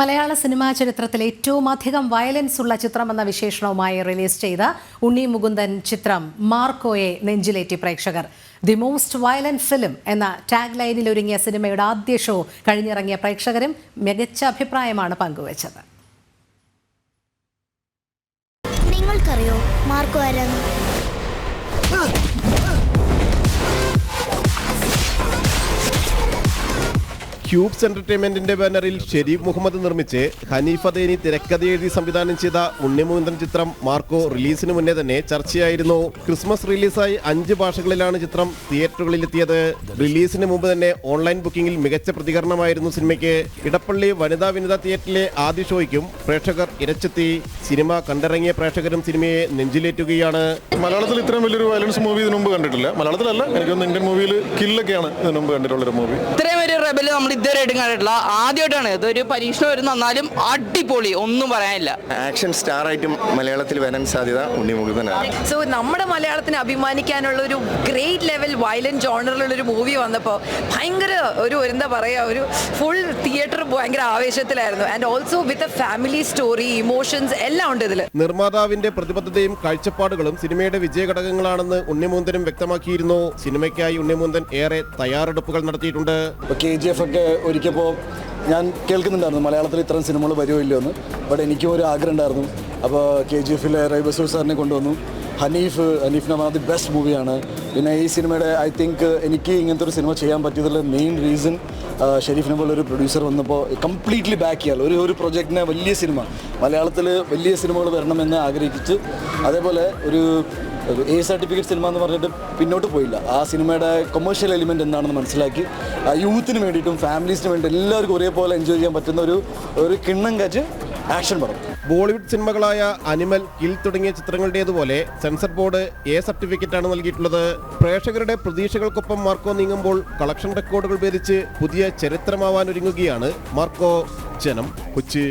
മലയാള cinema ചരിത്രത്തിൽ ഏറ്റവും അധികം വയലൻസ് ഉള്ള ചിത്രമെന്ന വിശേഷണവുമായി റിലീസ് ചെയ്ത ഉണ്ണി മുകുന്ദൻ ചിത്രം മാർക്കോയെ നെഞ്ചിലേറ്റി പ്രേക്ഷകർ. ദി മോസ്റ്റ് വയലന്റ് ഫിലിം എന്ന ടാഗ് ലൈനിൽ ഒരുങ്ങിയ സിനിമയുടെ ആദ്യ ഷോ കഴിഞ്ഞിറങ്ങിയ പ്രേക്ഷകരും മികച്ച അഭിപ്രായമാണ് പങ്കുവച്ചത്. നിങ്ങൾക്കറിയോ മാർക്കോ ആരാണ്? ക്യൂബ്സ് എന്റർടൈൻമെന്റിന്റെ ബാനറിൽ ഷെരീഫ് മുഹമ്മദ് നിർമ്മിച്ച് ഹനീഫ് അദേനി തിരക്കഥയെഴുതി സംവിധാനം ചെയ്ത ഉണ്ണി മുകുന്ദൻ ചിത്രം മാർക്കോ റിലീസിന് മുന്നേ തന്നെ ചർച്ചയായിരുന്നു. ക്രിസ്മസ് റിലീസായി 5 ഭാഷകളിലാണ് ചിത്രം തിയേറ്ററുകളിലെത്തിയത്. റിലീസിന് മുമ്പ് തന്നെ ഓൺലൈൻ ബുക്കിംഗിൽ മികച്ച പ്രതികരണമായിരുന്നു സിനിമയ്ക്ക്. ഇടപ്പള്ളി വനിതാ തിയേറ്ററിലെ ആദ്യ ഷോയ്ക്കും പ്രേക്ഷകർ ഇരച്ചെത്തി. സിനിമ കണ്ടിറങ്ങിയ പ്രേക്ഷകരും സിനിമയെ നെഞ്ചിലേറ്റുകയാണ്. മലയാളത്തിൽ ഇത്രയും വലിയൊരു വയലൻസ് മൂവി ഇതിനു മുമ്പ് കണ്ടിട്ടില്ല. മലയാളത്തിലല്ല, എനിക്കൊന്ന് ഇന്ത്യൻ മൂവിയിൽ കില്ലൊക്കെയാണ് ഇതിനു മുമ്പ് കണ്ടിട്ടുള്ളൊരു മൂവി. ഇത്രയും ഒരു റെബല് നമ്മൾ ഇതുവരെയായിട്ടും കണ്ടിട്ടില്ല. ആദ്യമായിട്ടാണ് ഇതൊരു പരീക്ഷണം വരുന്ന, എന്നാലും അടിപൊളി, ഒന്നും പറയാനില്ല. ആക്ഷൻ സ്റ്റാർ ആയിട്ടും മലയാളത്തിൽ വരാൻ സാധ്യത ഉണ്ണി മുകുന്ദനാണ്. സോ നമ്മുടെ മലയാളത്തിന് അഭിമാനിക്കാനുള്ള ഒരു ഗ്രേറ്റ് ലെവൽ വയലന്റ് ജോണറിലുള്ള ഒരു മൂവി വന്നപ്പോൾ ഭയങ്കര ഒരു എന്താ പറയുക, ഒരു ഫുൾ തിയേറ്റർ ഭയങ്കര ആവേശത്തിലായിരുന്നു. And also with a family story, emotions എല്ലാം ഉണ്ട് ഇതിൽ. നിർമ്മാതാവിന്റെ പ്രതിബദ്ധതയും കാഴ്ചപ്പാടുകളും സിനിമയുടെ വിജയഘടകങ്ങളാണെന്ന് ഉണ്ണി മുകുന്ദനും വ്യക്തമാക്കിയിരുന്നു. സിനിമയ്ക്കായി ഉണ്ണി മുകുന്ദൻ ഏറെ തയ്യാറെടുപ്പുകൾ നടത്തിയിട്ടുണ്ട്. KGF ഒക്കെ ഒരുക്കിയപ്പോൾ ഞാൻ കേൾക്കുന്നുണ്ടായിരുന്നു മലയാളത്തിൽ ഇത്തരം സിനിമകൾ വരുമോ ഇല്ലയോ എന്ന്. ബട്ട് എനിക്കും ഒരു ആഗ്രഹം ഉണ്ടായിരുന്നു. അപ്പോൾ KGFലെ റൈബസൂർ സാറിനെ കൊണ്ടുവന്നു. ഹനീഫിനെ പറഞ്ഞാൽ ദി ബെസ്റ്റ് മൂവിയാണ്. പിന്നെ ഈ സിനിമയുടെ ഐ തിങ്ക് എനിക്ക് ഇങ്ങനത്തെ ഒരു സിനിമ ചെയ്യാൻ പറ്റിയതിൽ മെയിൻ റീസൺ ഷെരീഫിനെ പോലൊരു പ്രൊഡ്യൂസർ വന്നപ്പോൾ കംപ്ലീറ്റ്ലി ബാക്ക് ചെയ്യാൻ ഒരു പ്രൊജക്റ്റിനെ വലിയ സിനിമ മലയാളത്തിൽ വലിയ സിനിമകൾ വരണമെന്ന് ആഗ്രഹിച്ച്, അതേപോലെ ഒരു A സർട്ടിഫിക്കറ്റ് സിനിമ എന്ന് പറഞ്ഞിട്ട് പിന്നോട്ട് പോയില്ല. ആ സിനിമയുടെ കൊമേഴ്ഷ്യൽ എലിമെൻറ്റ് എന്താണെന്ന് മനസ്സിലാക്കി യൂത്തിന് വേണ്ടിയിട്ടും ഫാമിലീസിന് വേണ്ടി എല്ലാവർക്കും ഒരേപോലെ എൻജോയ് ചെയ്യാൻ പറ്റുന്ന ഒരു കിണ്ണം കാച്ച് ആക്ഷൻ പടം. ബോളിവുഡ് സിനിമകളായ അനിമൽ, കിൽ തുടങ്ങിയ ചിത്രങ്ങളുടേതുപോലെ സെൻസർ ബോർഡ് A സർട്ടിഫിക്കറ്റാണ് നൽകിയിട്ടുള്ളത്. പ്രേക്ഷകരുടെ പ്രതീക്ഷകൾക്കൊപ്പം മാർക്കോ നീങ്ങുമ്പോൾ കളക്ഷൻ റെക്കോർഡുകൾ ഭേദിച്ച് പുതിയ ചരിത്രമാവാൻ ഒരുങ്ങുകയാണ് മാർക്കോ. ജനം, കൊച്ചി.